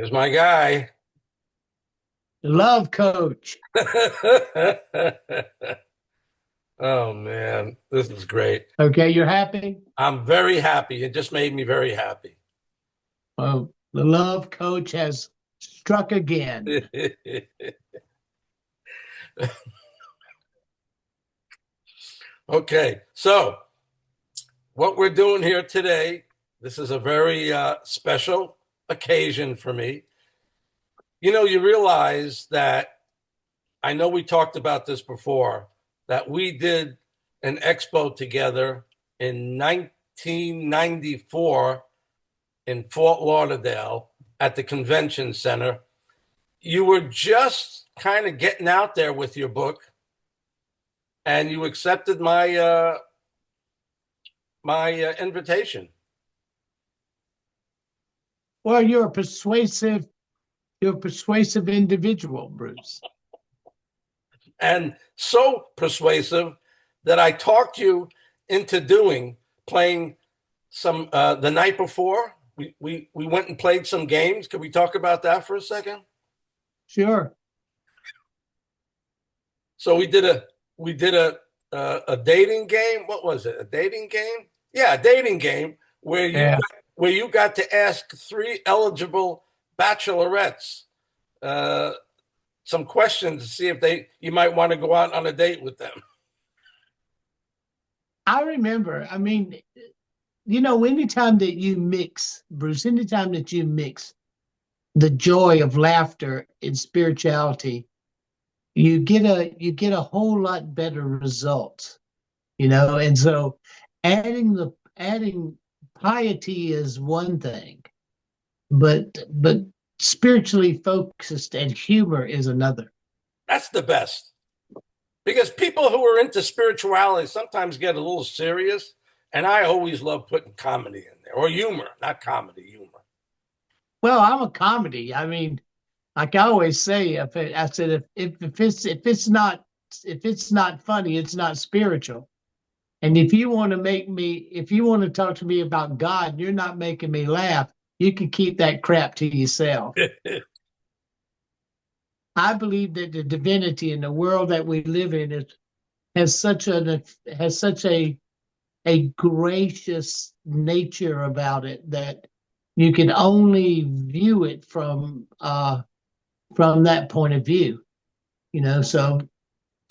There's my guy. Love coach. Oh man, this is great. Okay, you're happy? I'm very happy. It just made me very happy. Well, the love coach has struck again. Okay, so what we're doing here today, this is a very special occasion for me. You realize that I know we talked about this before, that we did an expo together in 1994 in Fort Lauderdale at the convention center. You were just kind of getting out there with your book, and you accepted my invitation. Well, you're a persuasive individual, Bruce. And so persuasive that I talked you into playing some the night before. We went and played some games. Could we talk about that for a second? Sure. So we did a dating game. What was it? A dating game? Yeah, a dating game Yeah. where you got to ask three eligible bachelorettes uh, some questions to see if you might want to go out on a date with them. I remember, anytime that you mix, Bruce, anytime that you mix the joy of laughter and spirituality, you get a whole lot better results, and so adding piety is one thing, but spiritually focused and humor is another. That's the best. Because people who are into spirituality sometimes get a little serious, and I always love putting comedy in there, or humor, not comedy, humor. Well, I'm a comedy. Like I always say, I said if it's not funny, it's not spiritual. And if you want to talk to me about God, and you're not making me laugh, you can keep that crap to yourself. I believe that the divinity in the world that we live in has such a gracious nature about it that you can only view it from that point of view. So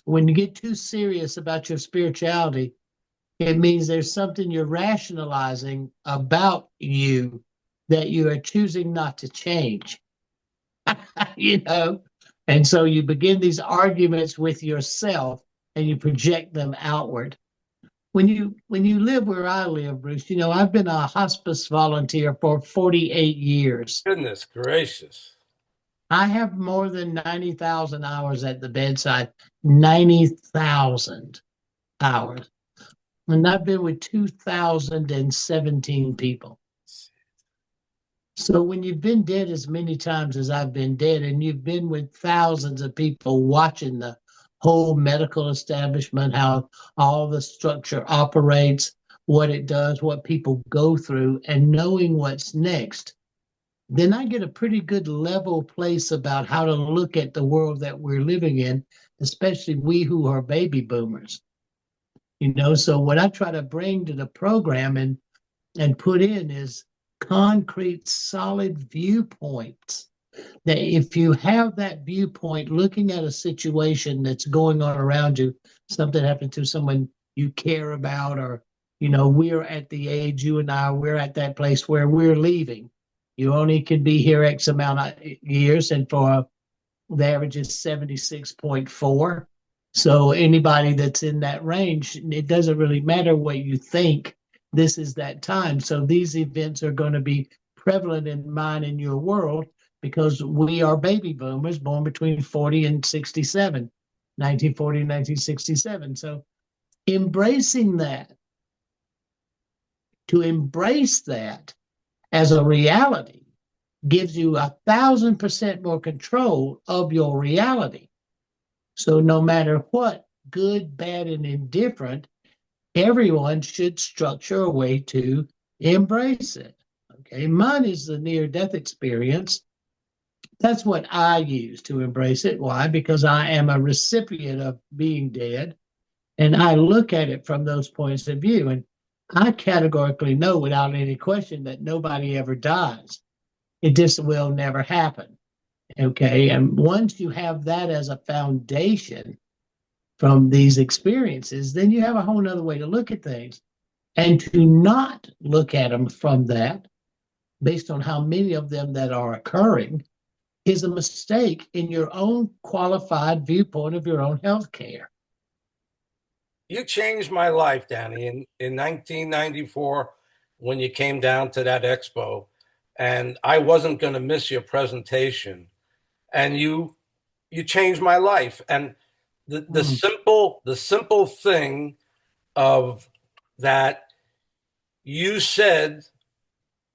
when you get too serious about your spirituality, it means there's something you're rationalizing about you that you are choosing not to change. you know and so you begin these arguments with yourself and you project them outward. When you live where I live, Bruce, I've been a hospice volunteer for 48 years. Goodness gracious. I have more than 90,000 hours at the bedside. 90,000 hours. And I've been with 2,017 people. So when you've been dead as many times as I've been dead, and you've been with thousands of people watching the whole medical establishment, how all the structure operates, what it does, what people go through, and knowing what's next, then I get a pretty good level place about how to look at the world that we're living in, especially we who are baby boomers. So what I try to bring to the program and put in is concrete, solid viewpoints. That if you have that viewpoint looking at a situation that's going on around you, something happened to someone you care about, or, we're at the age, you and I, we're at that place where we're leaving. You only can be here X amount of years, and for the average is 76.4. So anybody that's in that range, it doesn't really matter what you think. This is that time. So these events are going to be prevalent in mine and your world because we are baby boomers born between 40 and 67, 1940 and 1967. So embracing that, to embrace that as a reality gives you 1,000% more control of your reality. So no matter what, good, bad, and indifferent, everyone should structure a way to embrace it. Okay, mine is the near-death experience, That's what I use to embrace it. Why? Because I am a recipient of being dead, and I look at it from those points of view. And I categorically know without any question that nobody ever dies. It just will never happen. Okay. And once you have that as a foundation from these experiences, then you have a whole nother way to look at things. And to not look at them from that, based on how many of them that are occurring, is a mistake in your own qualified viewpoint of your own health care. You changed my life, Danny, in 1994 when you came down to that expo, and I wasn't going to miss your presentation. And you changed my life. And Mm. the simple thing of that you said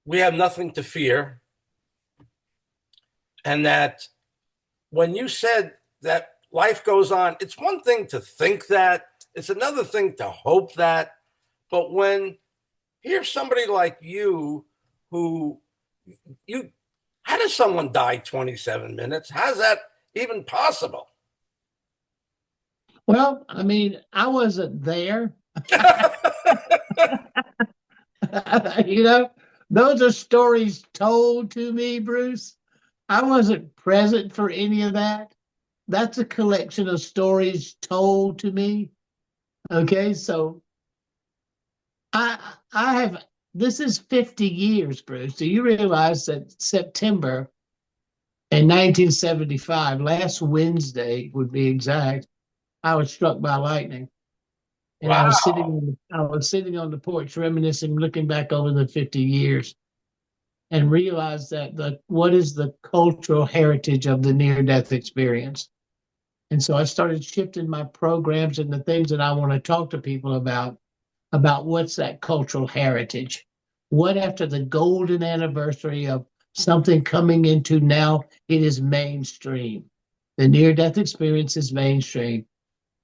we have nothing to fear, and that when you said that life goes on, it's one thing to think that, it's another thing to hope that. But when here's somebody like you who you how does someone die 27 minutes? How's that even possible? Well, I mean, I wasn't there. You know, those are stories told to me, Bruce. I wasn't present for any of that. That's a collection of stories told to me. Okay, so I have this is 50 years, Bruce. Do you realize that September in 1975, last Wednesday would be exact, I was struck by lightning. And Wow. I was sitting on the porch reminiscing, looking back over the 50 years and realized that what is the cultural heritage of the near death experience. And so I started shifting my programs and the things that I want to talk to people about what's that cultural heritage. What after the golden anniversary of something coming into now, it is mainstream. The near death experience is mainstream.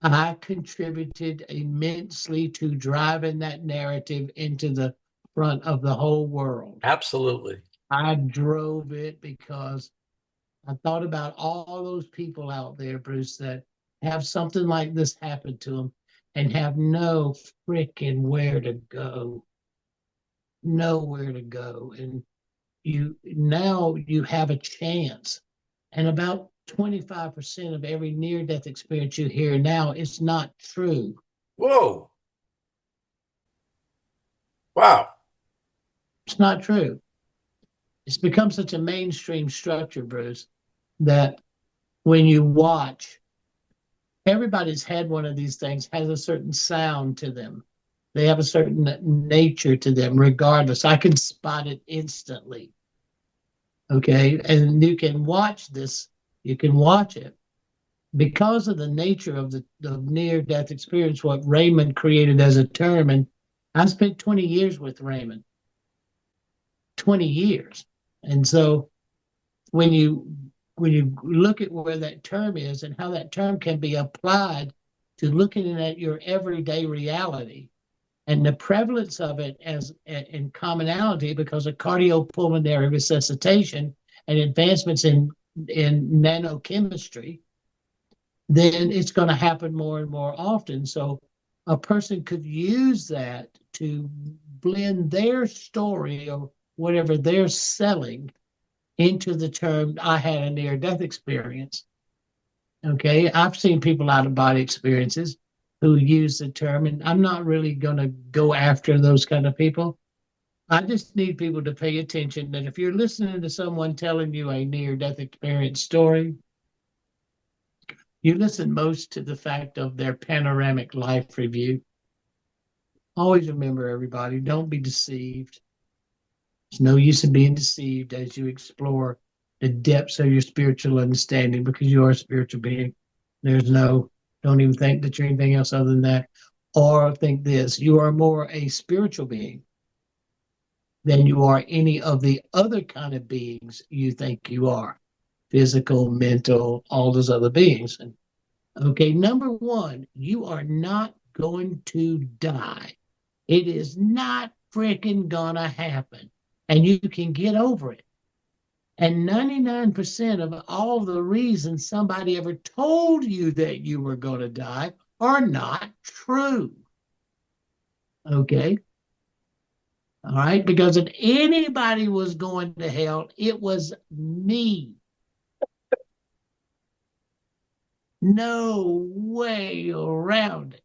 I contributed immensely to driving that narrative into the front of the whole world. Absolutely. I drove it because I thought about all those people out there, Bruce, that have something like this happen to them and have no freaking where to go, nowhere to go. And you have a chance. And about 25% of every near death experience you hear now is not true. Whoa. Wow. It's not true. It's become such a mainstream structure, Bruce, that when you watch, everybody's had one of these things, has a certain sound to them. They have a certain nature to them, regardless. I can spot it instantly. Okay. And you can watch this, you can watch it because of the nature of the near death experience, what Raymond created as a term. And I spent 20 years with Raymond, 20 years. And so when you look at where that term is and how that term can be applied to looking at your everyday reality and the prevalence of it as in commonality because of cardiopulmonary resuscitation and advancements in nanochemistry, then it's going to happen more and more often. So a person could use that to blend their story or whatever they're selling into the term, I had a near death experience. Okay. I've seen people out of body experiences who use the term, and I'm not really going to go after those kind of people. I just need people to pay attention that if you're listening to someone telling you a near death experience story, you listen most to the fact of their panoramic life review. Always remember, everybody, don't be deceived. There's no use in being deceived as you explore the depths of your spiritual understanding because you are a spiritual being. Don't even think that you're anything else other than that. Or think this, you are more a spiritual being than you are any of the other kind of beings you think you are physical, mental, all those other beings. And okay, number one, you are not going to die. It is not freaking gonna happen. And you can get over it. And 99% of all the reasons somebody ever told you that you were going to die are not true. Okay. All right. Because if anybody was going to hell, it was me. No way around it.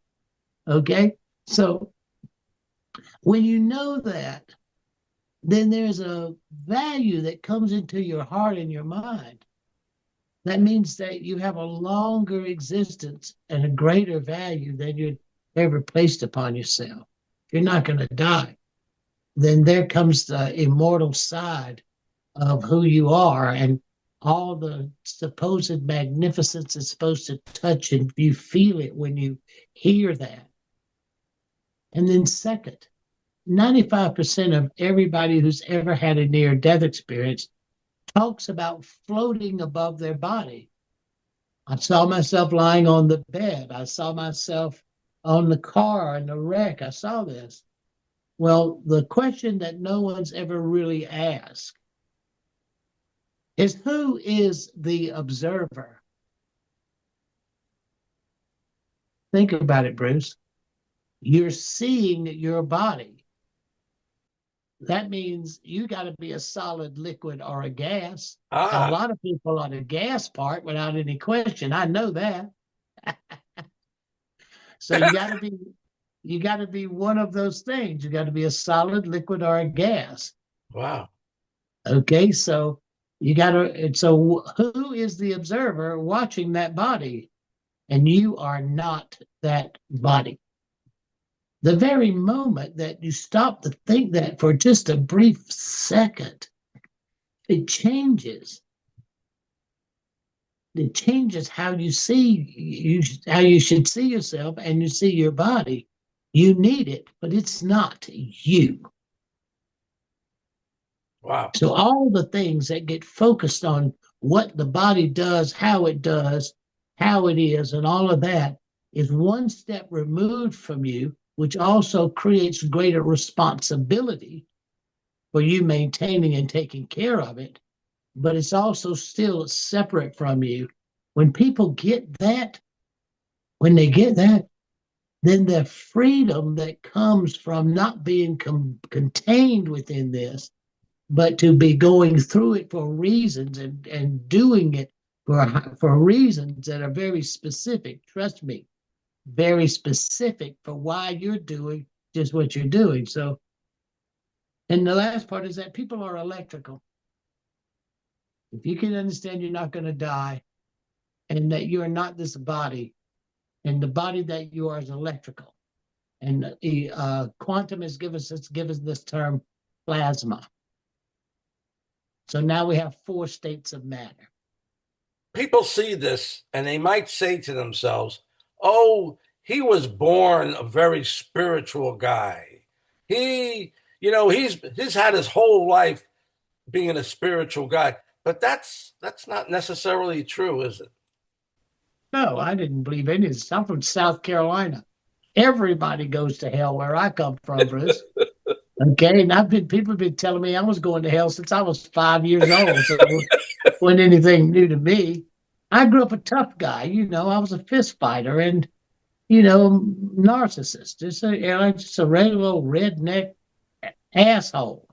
Okay. So when you know that, then there's a value that comes into your heart and your mind. That means that you have a longer existence and a greater value than you'd ever placed upon yourself. You're not going to die. Then there comes the immortal side of who you are, and all the supposed magnificence is supposed to touch, and you feel it when you hear that. And then, second, 95% of everybody who's ever had a near death experience talks about floating above their body. I saw myself lying on the bed. I saw myself on the car in the wreck. I saw this. Well, the question that no one's ever really asked is, who is the observer? Think about it, Bruce. You're seeing your body. That means you got to be a solid liquid or a gas. A Ah, lot of people are the gas part without any question. I know that. So you got to be one of those things. You got to be a solid liquid or a gas. wow. Okay, so you got to. So who is the observer watching that body? And you are not that body. The very moment that you stop to think that for just a brief second, it changes. It changes how you see how you should see yourself and you see your body. You need it, but it's not you. Wow. So all the things that get focused on what the body does, how it does, how it is, and all of that is one step removed from you, which also creates greater responsibility for you maintaining and taking care of it. But it's also still separate from you. When people get that, when they get that, then the freedom that comes from not being contained within this, but to be going through it for reasons and doing it for reasons that are very specific. Trust me, very specific for why you're doing just what you're doing. So, and the last part is that people are electrical. If you can understand you're not going to die and that you're not this body, and the body that you are is electrical. And quantum has given us this term plasma. So now we have four states of matter. People see this and they might say to themselves, oh, he was born a very spiritual guy. He's had his whole life being a spiritual guy. But that's not necessarily true, is it? No, I didn't believe any of this. I'm from South Carolina. Everybody goes to hell where I come from, Bruce. Okay, and people have been telling me I was going to hell since I was 5 years old. So it wasn't anything new to me. I grew up a tough guy. I was a fist fighter and narcissist. Just a regular old redneck asshole.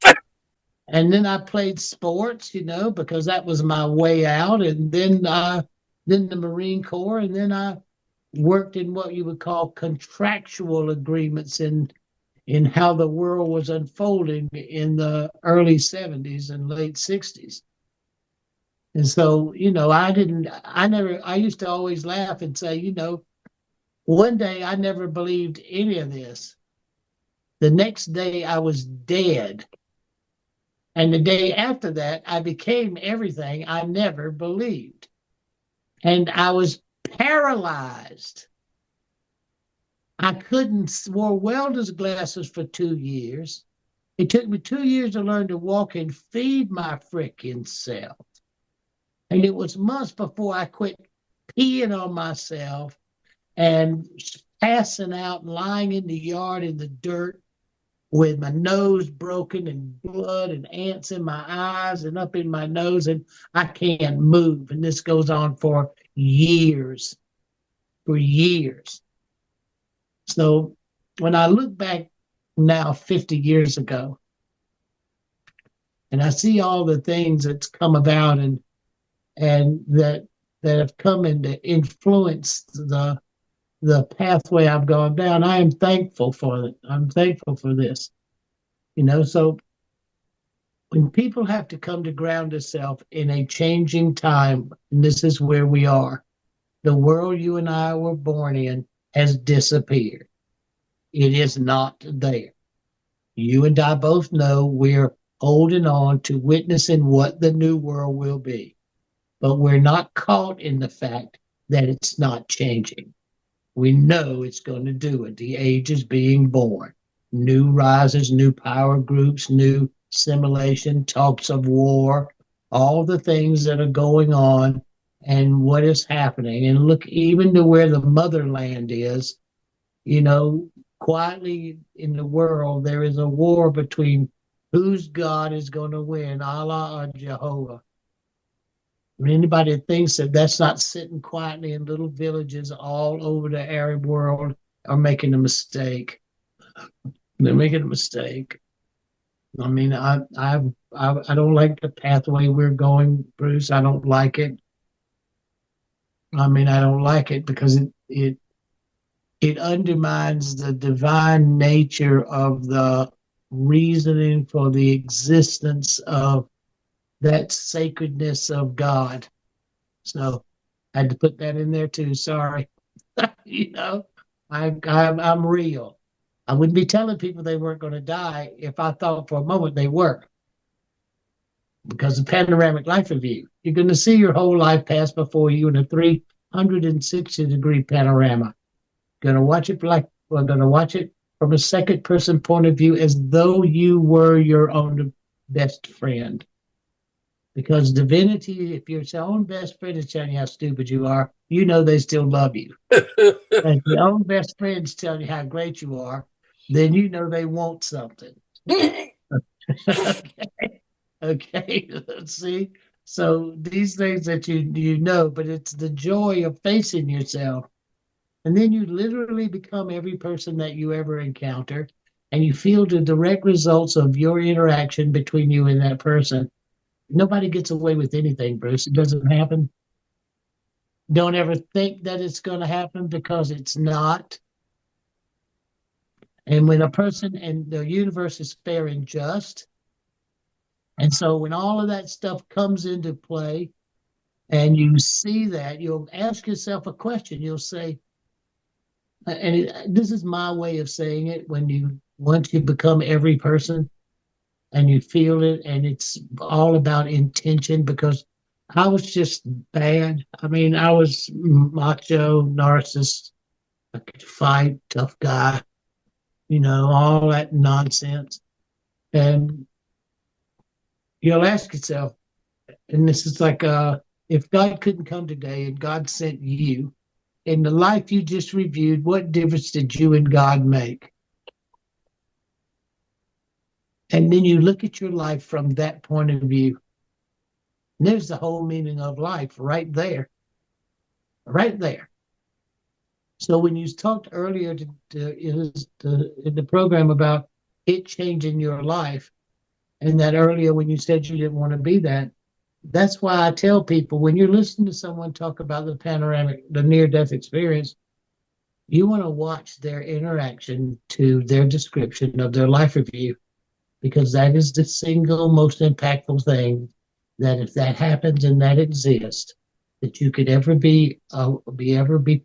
And then I played sports, because that was my way out. And then the Marine Corps, and then I worked in what you would call contractual agreements in how the world was unfolding in the early 70s and late 60s. And so, I used to always laugh and say, one day I never believed any of this. The next day I was dead. And the day after that, I became everything I never believed. And I was paralyzed. I couldn't wore welder's glasses for 2 years. It took me 2 years to learn to walk and feed my frickin' self. And it was months before I quit peeing on myself and passing out and lying in the yard in the dirt with my nose broken and blood and ants in my eyes and up in my nose, and I can't move. And this goes on for years, for years. So when I look back now 50 years ago, and I see all the things that's come about and that have come into influence the pathway I've gone down, I am thankful for it. I'm thankful for this. So when people have to come to ground itself in a changing time, and this is where we are, the world you and I were born in has disappeared. It is not there. You and I both know we're holding on to witnessing what the new world will be, but we're not caught in the fact that it's not changing. We know it's going to do it. The age is being born. New rises, new power groups, new simulation, talks of war, all the things that are going on and what is happening. And look, even to where the motherland is, quietly in the world, there is a war between whose God is going to win, Allah or Jehovah. Anybody that thinks that that's not sitting quietly in little villages all over the Arab world are making a mistake. They're making a mistake. I mean, I don't like the pathway we're going, Bruce. I don't like it. I mean, I don't like it because it undermines the divine nature of the reasoning for the existence of that sacredness of God. So I had to put that in there too. Sorry. I'm real. I wouldn't be telling people they weren't going to die if I thought for a moment they were. Because of panoramic life review, you're going to see your whole life pass before you in a 360-degree panorama. Going to watch it we're going to watch it from a second person point of view as though you were your own best friend. Because divinity, if your own best friend is telling you how stupid you are, you know they still love you. And if your own best friend's telling you how great you are, then you know they want something. Okay. Let's see. So these things that you know, but it's the joy of facing yourself. And then you literally become every person that you ever encounter, and you feel the direct results of your interaction between you and that person. Nobody gets away with anything, Bruce. It doesn't happen. Don't ever think that it's going to happen because it's not. And when a person and the universe is fair and just, and so when all of that stuff comes into play and you see that, you'll ask yourself a question. You'll say, this is my way of saying it, once you become every person and you feel it, and it's all about intention, because I was just bad. I mean, I was macho, narcissist, I could fight, tough guy, all that nonsense. And you'll ask yourself, and this is like, if God couldn't come today and God sent you, in the life you just reviewed, what difference did you and God make? And then you look at your life from that point of view. And there's the whole meaning of life right there. Right there. So when you talked earlier in the program about it changing your life, and that earlier when you said you didn't want to be that, that's why I tell people, when you're listening to someone talk about the near-death experience, you want to watch their interaction to their description of their life review, because that is the single most impactful thing, that if that happens and that exists, that you could ever be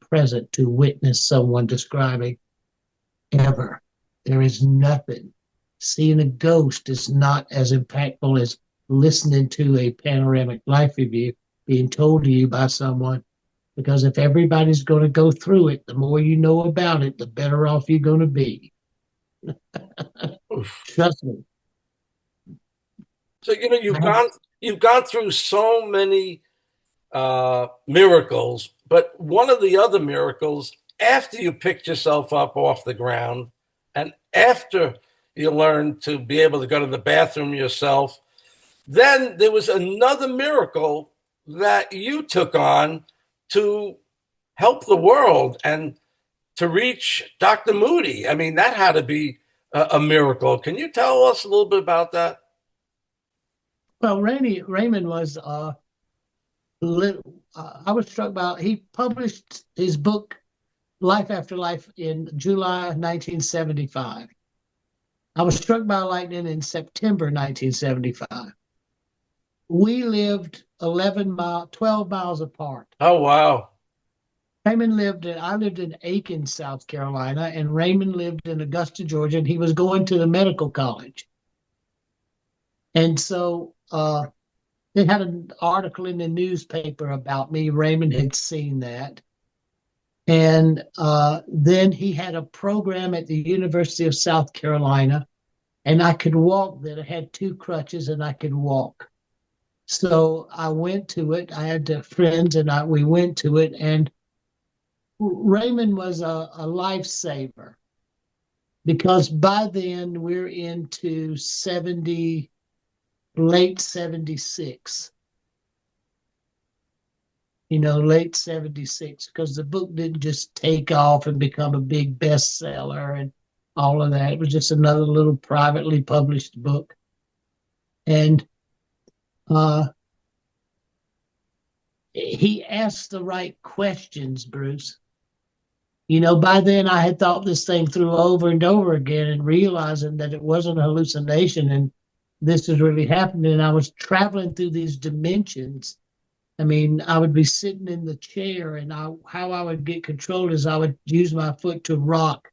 present to witness someone describing, ever. There is nothing. Seeing a ghost is not as impactful as listening to a panoramic life review being told to you by someone, because if everybody's going to go through it, the more you know about it, the better off you're going to be. Trust me. So you've gone through so many miracles, but one of the other miracles, after you picked yourself up off the ground, and after You learn to be able to go to the bathroom yourself. Then there was another miracle that you took on to help the world and to reach Dr. Moody. I mean, that had to be a miracle. Can you tell us a little bit about that? Well, Raymond was I was struck by, he published his book Life After Life in July 1975. I was struck by lightning in September 1975. We lived 12 miles apart. Oh, wow. I lived in Aiken, South Carolina, and Raymond lived in Augusta, Georgia, and he was going to the medical college. And so they had an article in the newspaper about me. Raymond had seen that. And then he had a program at the University of South Carolina, and I could walk then. I had two crutches and I could walk. So I went to it. I had friends and we went to it. And Raymond was a lifesaver because by then we're into late 76. Late 76, because the book didn't just take off and become a big bestseller and all of that. It was just another little privately published book. And he asked the right questions, Bruce. By then I had thought this thing through over and over again and realizing that it wasn't a hallucination and this is really happening. And I was traveling through these dimensions. I mean, I would be sitting in the chair and how I would get control is I would use my foot to rock.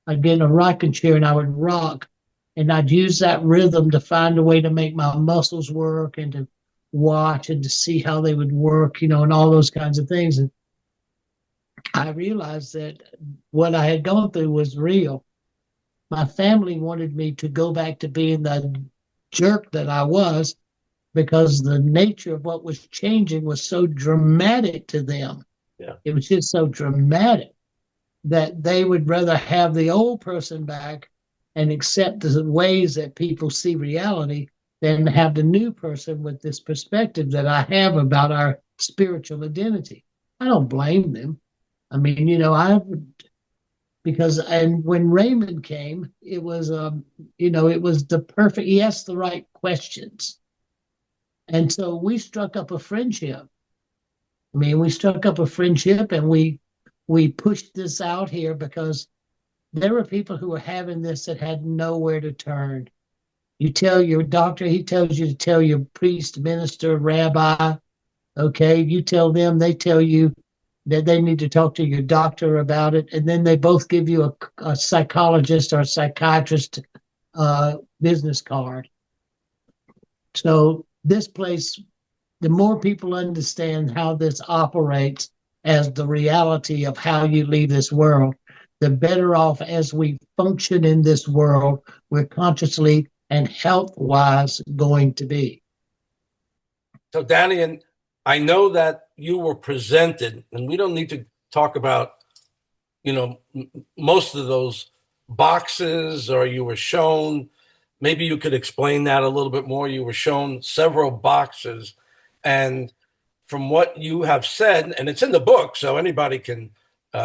I'd get in a rocking chair and I would rock. And I'd use that rhythm to find a way to make my muscles work and to watch and to see how they would work, and all those kinds of things. And I realized that what I had gone through was real. My family wanted me to go back to being the jerk that I was because the nature of what was changing was so dramatic to them. Yeah. It was just so dramatic that they would rather have the old person back and accept the ways that people see reality than have the new person with this perspective that I have about our spiritual identity. I don't blame them. I mean, and when Raymond came, it was, it was the perfect, he asked the right questions. And so we struck up a friendship. I mean, we struck up a friendship and we pushed this out here because there were people who were having this that had nowhere to turn. You tell your doctor, he tells you to tell your priest, minister, rabbi, okay? You tell them, they tell you that they need to talk to your doctor about it. And then they both give you a psychologist or a psychiatrist business card. So this place, the more people understand how this operates as the reality of how you leave this world, the better off as we function in this world, we're consciously and health-wise going to be. So, DANNION, I know that you were presented, and we don't need to talk about, most of those boxes, or you were shown. Maybe you could explain that a little bit more. You were shown several boxes, and from what you have said, and it's in the book, so anybody can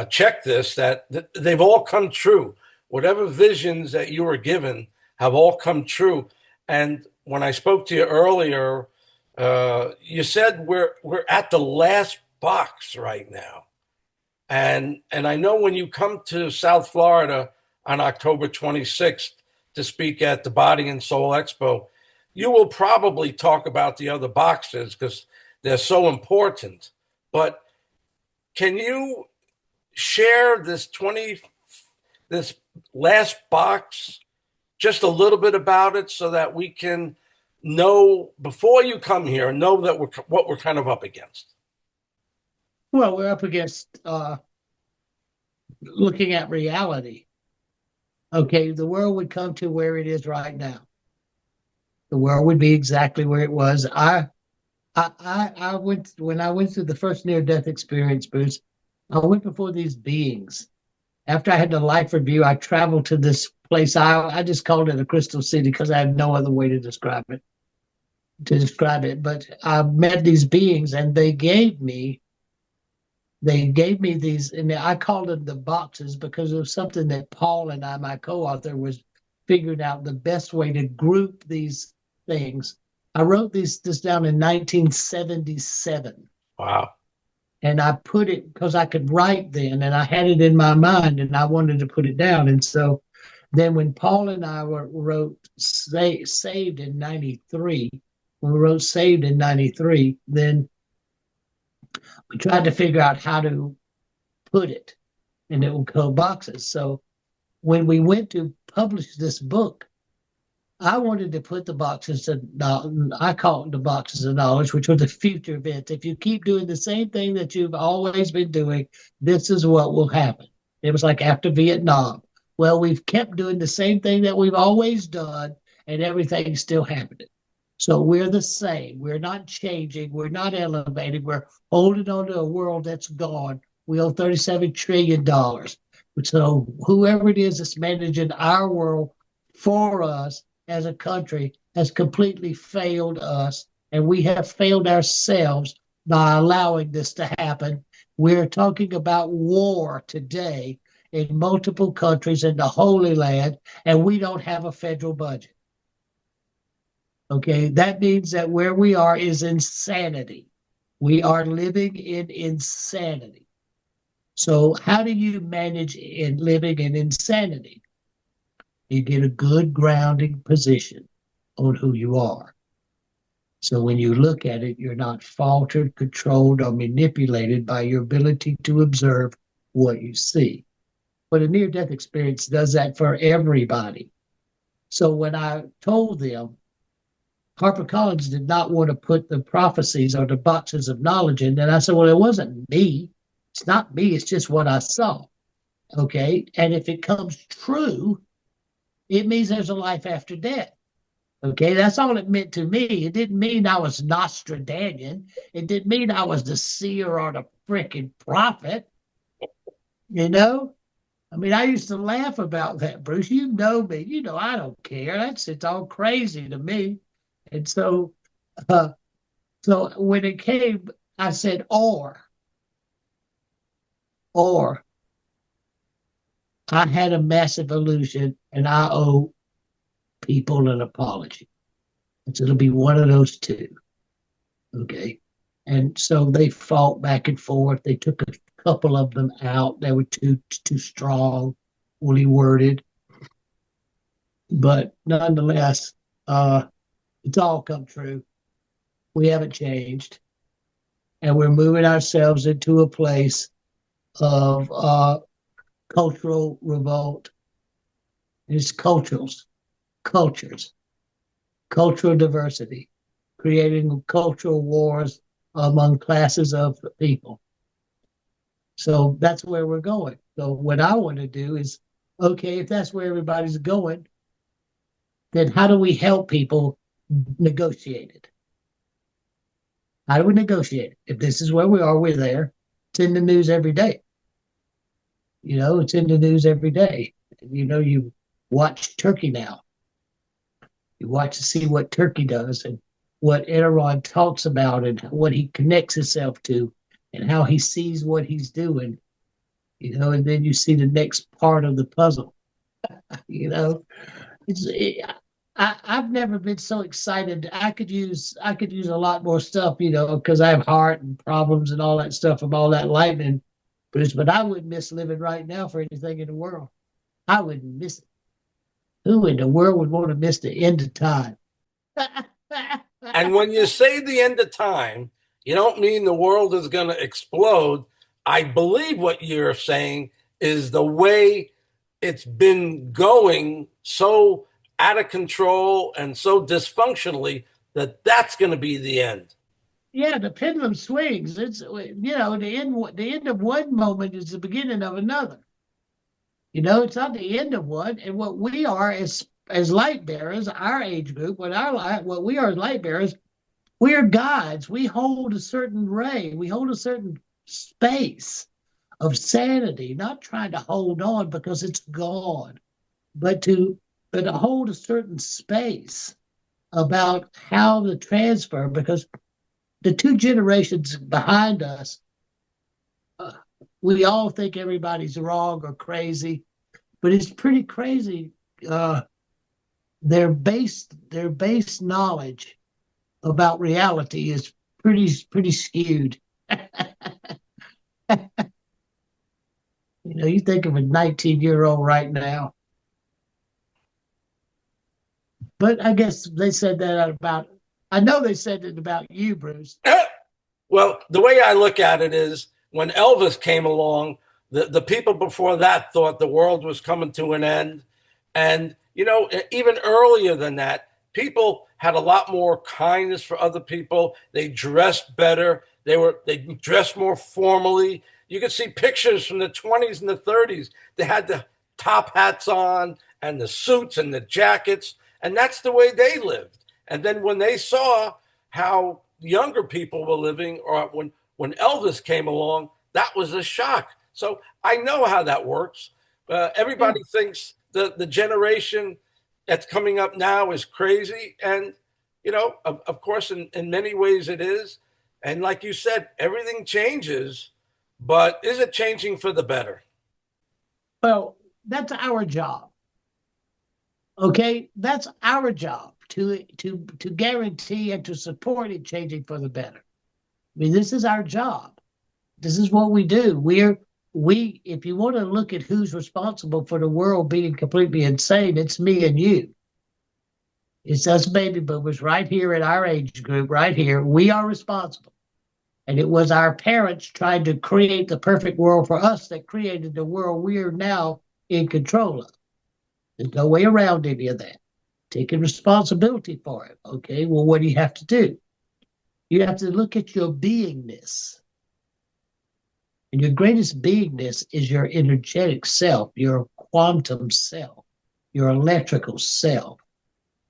check this, that they've all come true. Whatever visions that you were given have all come true. And when I spoke to you earlier, you said we're at the last box right now. And I know when you come to South Florida on October 26th to speak at the Body and Soul Expo, you will probably talk about the other boxes because they're so important. But can you share this last box, just a little bit about it, so that we can know before you come here, know that what we're kind of up against? Well, we're up against looking at reality. Okay, the world would come to where it is right now. The world would be exactly where it was. I went when I went through the first near-death experience, Bruce. I went before these beings. After I had the life review, I traveled to this place. I just called it a crystal city because I have no other way to describe it. But I met these beings, and they gave me these, and I called them the boxes because it was something that Paul and I, my co-author, was figuring out the best way to group these things. I wrote this down in 1977. Wow. And I put it because I could write then, and I had it in my mind, and I wanted to put it down. And so then when Paul and I wrote Saved in 93, when we wrote Saved in 93, then we tried to figure out how to put it, and it would go boxes. So when we went to publish this book, I wanted to put the boxes of knowledge. I call it the boxes of knowledge, which were the future events. If you keep doing the same thing that you've always been doing, this is what will happen. It was like after Vietnam. Well, we've kept doing the same thing that we've always done, and everything's still happening. So we're the same. We're not changing. We're not elevating. We're holding on to a world that's gone. We owe $37 trillion. So whoever it is that's managing our world for us as a country has completely failed us, and we have failed ourselves by allowing this to happen. We're talking about war today in multiple countries in the Holy Land, and we don't have a federal budget. Okay, that means that where we are is insanity. We are living in insanity. So how do you manage in living in insanity? You get a good grounding position on who you are. So when you look at it, you're not faltered, controlled, or manipulated by your ability to observe what you see. But a near-death experience does that for everybody. So when I told them, HarperCollins did not want to put the prophecies or the boxes of knowledge in, and I said, well, it wasn't me. It's not me. It's just what I saw. Okay. And if it comes true, it means there's a life after death. Okay, that's all it meant to me. It didn't mean I was Nostradamus. It didn't mean I was the seer or the freaking prophet. You know? I mean, I used to laugh about that, Bruce. You know me. You know I don't care. It's all crazy to me. And so when it came, I said, or I had a massive illusion, and I owe people an apology. And so it'll be one of those two. Okay. And so they fought back and forth. They took a couple of them out. They were too strong, fully worded. But nonetheless, it's all come true. We haven't changed. And we're moving ourselves into a place of cultural revolt. It's cultures, cultural diversity, creating cultural wars among classes of people. So that's where we're going. So what I want to do is, okay, if that's where everybody's going, then how do we help people negotiate it? How do we negotiate it? If this is where we are, we're there. It's in the news every day. You know, it's in the news every day. You know, you watch Turkey now. You watch to see what Turkey does and what Erdogan talks about and what he connects himself to and how he sees what he's doing, you know, and then you see the next part of the puzzle. You know, I've never been so excited. I could use a lot more stuff, you know, because I have heart and problems and all that stuff from all that lightning, Bruce. But I wouldn't miss living right now for anything in the world. I wouldn't miss it. Who in the world would want to miss the end of time? And when you say the end of time, you don't mean the world is going to explode. I believe what you're saying is the way it's been going so out of control and so dysfunctionally that that's going to be the end. Yeah, the pendulum swings. It's, you know, the end of one moment is the beginning of another. You know, it's not the end of one. And what we are as light bearers, our age group, what we are as light bearers, we are guides. We hold a certain ray. We hold a certain space of sanity, not trying to hold on because it's gone. but to hold a certain space about how the transfer, because the two generations behind us, uh, we all think everybody's wrong or crazy, but it's pretty crazy. Uh, their base knowledge about reality is pretty skewed. You think of a 19-year-old right now, but I guess they said that about. I know they said it about you, Bruce. Well, the way I look at it is when Elvis came along, the people before that thought the world was coming to an end. And, even earlier than that, people had a lot more kindness for other people. They dressed better. They dressed more formally. You could see pictures from the 20s and the 30s. They had the top hats on and the suits and the jackets, and that's the way they lived. And then when they saw how younger people were living, or when Elvis came along, that was a shock. So I know how that works. Yeah. Everybody thinks the generation that's coming up now is crazy, and of course, in many ways it is. And like you said, everything changes, but is it changing for the better? Well, that's our job. Okay, that's our job to guarantee and to support it changing for the better. I mean, this is our job. This is what we do. We if you want to look at who's responsible for the world being completely insane, it's me and you. It's us baby boomers right here in our age group, right here. We are responsible. And it was our parents trying to create the perfect world for us that created the world we are now in control of. There's no way around any of that. Taking responsibility for it. Okay, well, what do you have to do? You have to look at your beingness. And your greatest beingness is your energetic self, your quantum self, your electrical self,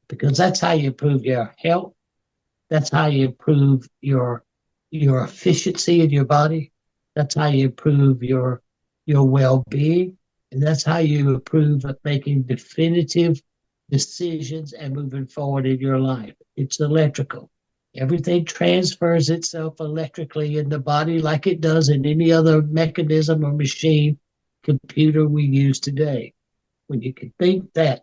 because that's how you improve your health. That's how you improve your efficiency in your body. That's how you improve your well-being. And that's how you improve at making definitive decisions and moving forward in your life. It's electrical. Everything transfers itself electrically in the body like it does in any other mechanism or machine, computer we use today. When you can think that,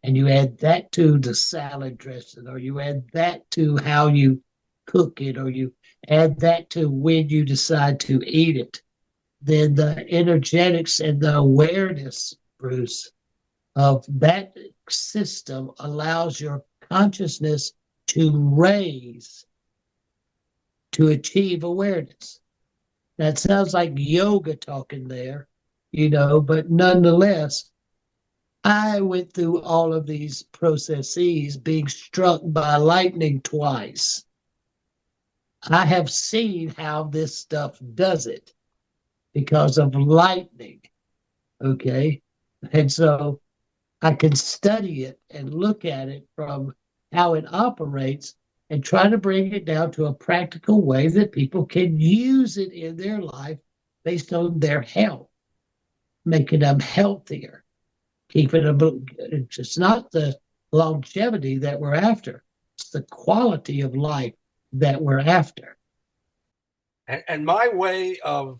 and you add that to the salad dressing, or you add that to how you cook it, or you add that to when you decide to eat it, then the energetics and the awareness, Bruce, of that system allows your consciousness to raise to achieve awareness. That sounds like yoga talking there, but nonetheless, I went through all of these processes being struck by lightning twice. I have seen how this stuff does it because of lightning. Okay. And so I can study it and look at it from how it operates and try to bring it down to a practical way that people can use it in their life based on their health, making them healthier, keeping them. It's not the longevity that we're after, it's the quality of life that we're after. And my way of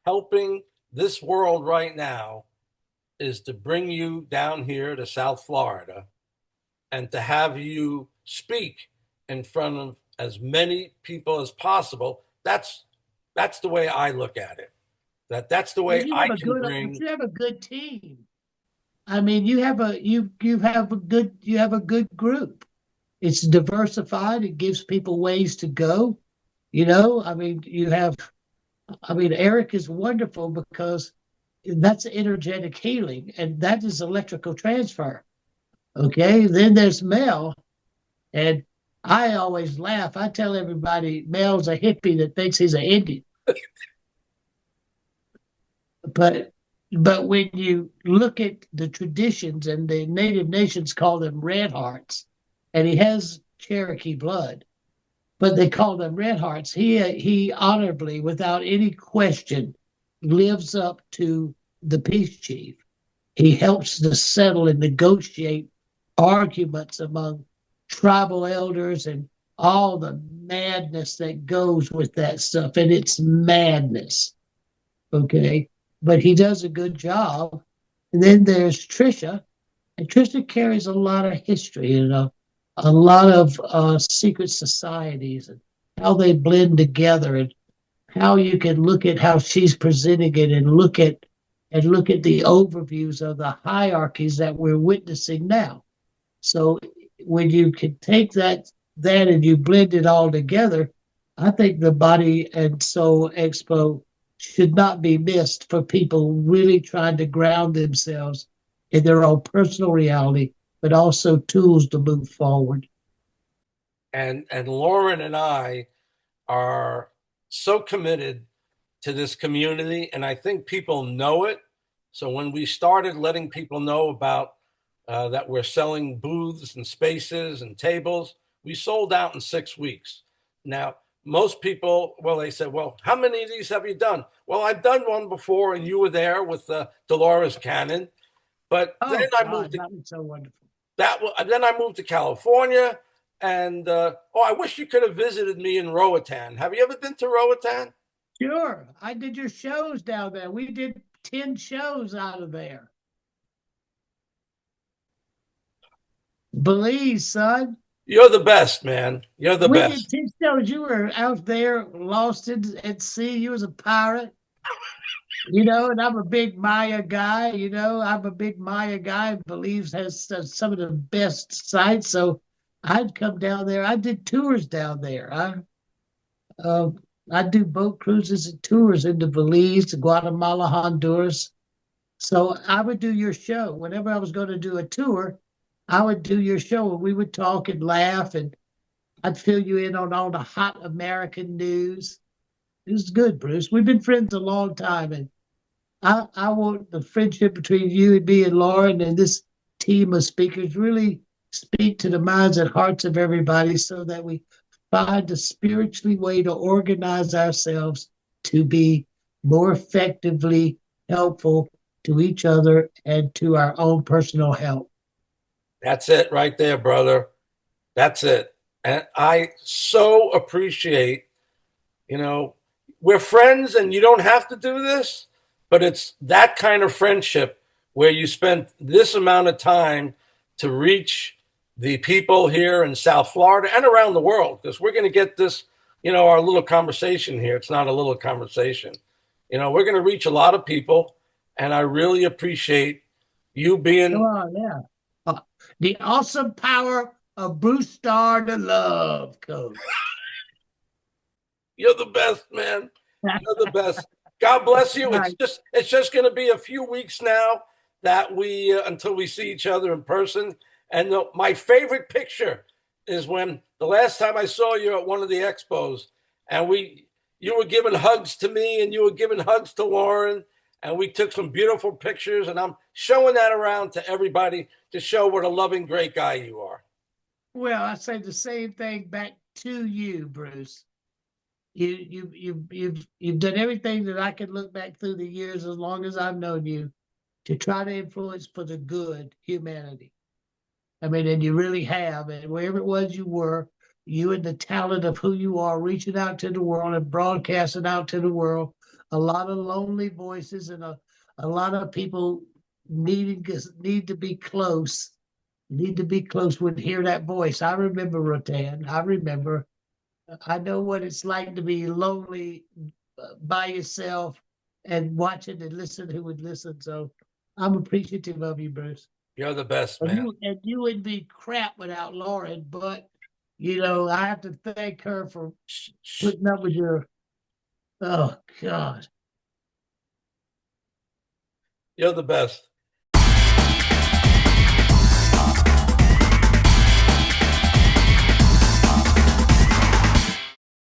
helping this world right now is to bring you down here to South Florida and to have you speak in front of as many people as possible. That's the way I look at it. That's the Well, way you I have a can good, but bring. you have a good team. I mean, you have a good group. It's diversified. It gives people ways to go. I mean, Eric is wonderful because that's energetic healing, and that is electrical transfer. Okay. Then there's Mel, and I always laugh. I tell everybody Mel's a hippie that thinks he's an Indian. But when you look at the traditions, and the native nations call them red hearts, and he has Cherokee blood, but they call them red hearts. He honorably, without any question, lives up to the peace chief. He helps to settle and negotiate arguments among tribal elders and all the madness that goes with that stuff. And it's madness. Okay. But he does a good job. And then there's Trisha. And Trisha carries a lot of history and a lot of secret societies and how they blend together and how you can look at how she's presenting it and look at the overviews of the hierarchies that we're witnessing now. So when you can take that and you blend it all together, I think the Body and Soul Expo should not be missed for people really trying to ground themselves in their own personal reality, but also tools to move forward. And Lauren and I are so committed to this community, and I think people know it. So when we started letting people know about that we're selling booths and spaces and tables, we sold out in 6 weeks. Now, most people, well, they said, well, how many of these have you done? Well, I've done one before, and you were there with Dolores Cannon. But then Oh I moved God, to that was so wonderful. then I moved to California, and I wish you could have visited me in Roatan. Have you ever been to Roatan? Sure. I did your shows down there. We did 10 shows out of there. Belize, son. You're the best, man. You're the We did best. 10 shows. You were out there lost at sea. You was a pirate, and I'm a big Maya guy. I'm a big Maya guy. Belize has some of the best sites. So I'd come down there. I did tours down there. Uh, I do boat cruises and tours into Belize, Guatemala, Honduras. So I would do your show. Whenever I was going to do a tour, I would do your show and we would talk and laugh and I'd fill you in on all the hot American news. It was good, Bruce. We've been friends a long time and I want the friendship between you and me and Lauren and this team of speakers really speak to the minds and hearts of everybody so that we find a spiritually way to organize ourselves to be more effectively helpful to each other and to our own personal health. That's it right there, brother. That's it. And I so appreciate, you know, we're friends and you don't have to do this, but it's that kind of friendship where you spend this amount of time to reach the people here in South Florida and around the world, because we're going to get this, our little conversation here. It's not a little conversation. We're going to reach a lot of people, and I really appreciate you being. Oh, yeah. The awesome power of Bruce Starr, the love coach. You're the best, man. You're the best. God bless you. It's just going to be a few weeks now that we until we see each other in person. And my favorite picture is when the last time I saw you at one of the expos, and you were giving hugs to me, and you were giving hugs to Lauren, and we took some beautiful pictures. And I'm showing that around to everybody to show what a loving, great guy you are. Well, I say the same thing back to you, Bruce. You've done everything that I can look back through the years as long as I've known you to try to influence for the good humanity. I mean, and you really have, and wherever it was you were, you and the talent of who you are, reaching out to the world and broadcasting out to the world, a lot of lonely voices and a lot of people need to be close, would hear that voice. I remember Rotan. I know what it's like to be lonely by yourself and watching and listen who would listen. So I'm appreciative of you, Bruce. You're the best, And man. you would be crap without Lauren, but I have to thank her for putting up with your. Oh God. You're the best.